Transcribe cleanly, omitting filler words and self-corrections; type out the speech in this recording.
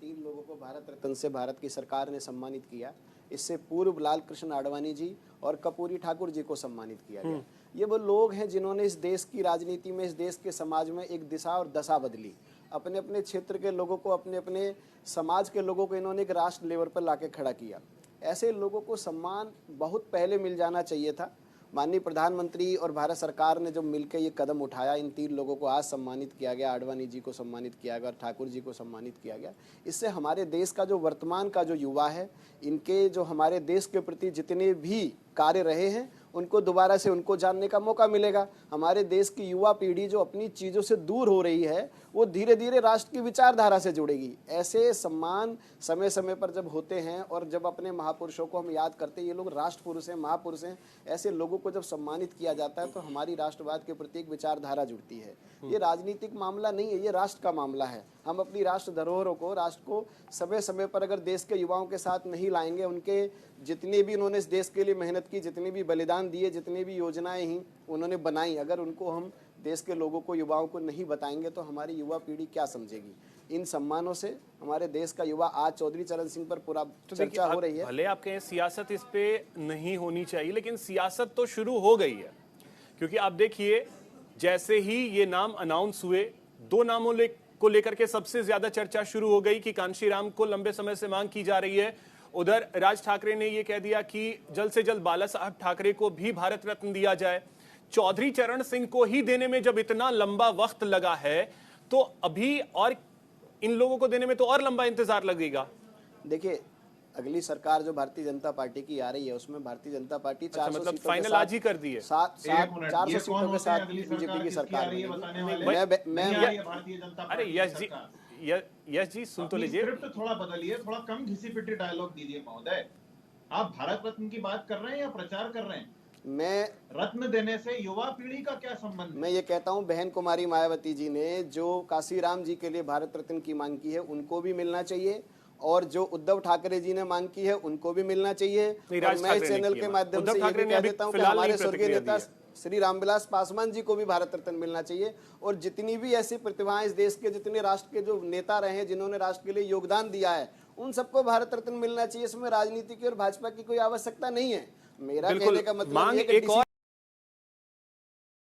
3 लोगों को भारत रत्न से भारत की सरकार ने सम्मानित किया। इससे पूर्व लाल कृष्ण आडवाणी जी और कर्पूरी ठाकुर जी को सम्मानित किया गया। ये वो लोग हैं जिन्होंने इस देश की राजनीति में, इस देश के समाज में एक दिशा और दशा बदली। अपने अपने क्षेत्र के लोगों को, अपने अपने समाज के लोगों को इन्होंने एक राष्ट्र लेवल पर लाके खड़ा किया। ऐसे लोगों को सम्मान बहुत पहले मिल जाना चाहिए था। माननीय प्रधानमंत्री और भारत सरकार ने जो मिलकर ये कदम उठाया, इन 3 लोगों को आज सम्मानित किया गया, आडवाणी जी को सम्मानित किया गया और ठाकुर जी को सम्मानित किया गया। इससे हमारे देश का जो वर्तमान का जो युवा है, इनके जो हमारे देश के प्रति जितने भी कार्य रहे हैं, उनको दोबारा से उनको जानने का मौका मिलेगा। हमारे देश की युवा पीढ़ी जो अपनी चीज़ों से दूर हो रही है, वो धीरे धीरे राष्ट्र की विचारधारा से जुड़ेगी। ऐसे सम्मान समय समय पर जब होते हैं और जब अपने महापुरुषों को हम याद करते हैं, ये लोग राष्ट्र पुरुष हैं, महापुरुष हैं, ऐसे लोगों को जब सम्मानित किया जाता है तो हमारी राष्ट्रवाद के प्रति एक विचारधारा जुड़ती है। ये राजनीतिक मामला नहीं है, ये राष्ट्र का मामला है। हम अपनी राष्ट्र धरोहरों को, राष्ट्र को समय समय पर अगर देश के युवाओं के साथ नहीं लाएंगे, उनके जितने भी उन्होंने इस देश के लिए मेहनत की, जितने भी बलिदान दिए, जितनी भी योजनाएं ही उन्होंने बनाई, अगर उनको हम देश के लोगों को, युवाओं को नहीं बताएंगे तो हमारी युवा पीढ़ी क्या समझेगी। इन सम्मानों से हमारे देश का युवा, आज चौधरी चरण सिंह पर पूरा चर्चा हो रही है। भले आप कहें सियासत इस पे नहीं होनी चाहिए, लेकिन सियासत तो शुरू हो गई है। क्योंकि आप देखिए, जैसे ही ये नाम अनाउंस हुए, 2 नामों को लेकर के सबसे ज्यादा चर्चा शुरू हो गई कि कांशीराम को लंबे समय से मांग की जा रही है। उधर राज ठाकरे ने यह कह दिया कि जल्द से जल्द बाला साहब ठाकरे को भी भारत रत्न दिया जाए। चौधरी चरण सिंह को ही देने में जब इतना लंबा वक्त लगा है, तो अभी और इन लोगों को देने में तो और लंबा इंतजार लगेगा। देखिए, अगली सरकार जो भारतीय जनता पार्टी की आ रही है, उसमें भारतीय जनता पार्टी 400 मतलब सीटों फाइनल आज ही कर दी है। 400 सीटों के साथ बीजेपी की सरकार बनेगी। अरे यश जी सुन तो लीजिए, स्क्रिप्ट थोड़ा बदलिए, थोड़ा कम घिसी पिटी डायलॉग दीजिए महोदय। आप भारत रत्न की बात कर रहे हैं या प्रचार कर रहे हैं? मैं रत्न देने से युवा पीढ़ी का क्या संबंध? मैं ये कहता हूँ, बहन कुमारी मायावती जी ने जो काशीराम जी के लिए भारत रत्न की मांग की है, उनको भी मिलना चाहिए, और जो उद्धव ठाकरे जी ने मांग की है उनको भी मिलना चाहिए। और मैं इस चैनल के माध्यम से ये भी कह देता हूँ कि हमारे स्वर्गीय नेता श्री रामविलास पासवान जी को भी भारत रत्न मिलना चाहिए। और जितनी भी ऐसी प्रतिभाएं इस देश के, जितने राष्ट्र के जो नेता रहे हैं, जिन्होंने राष्ट्र के लिए योगदान दिया है, उन सबको भारत रत्न मिलना चाहिए। इसमें राजनीति की और भाजपा की कोई आवश्यकता नहीं है। मेरा कहने का मतलब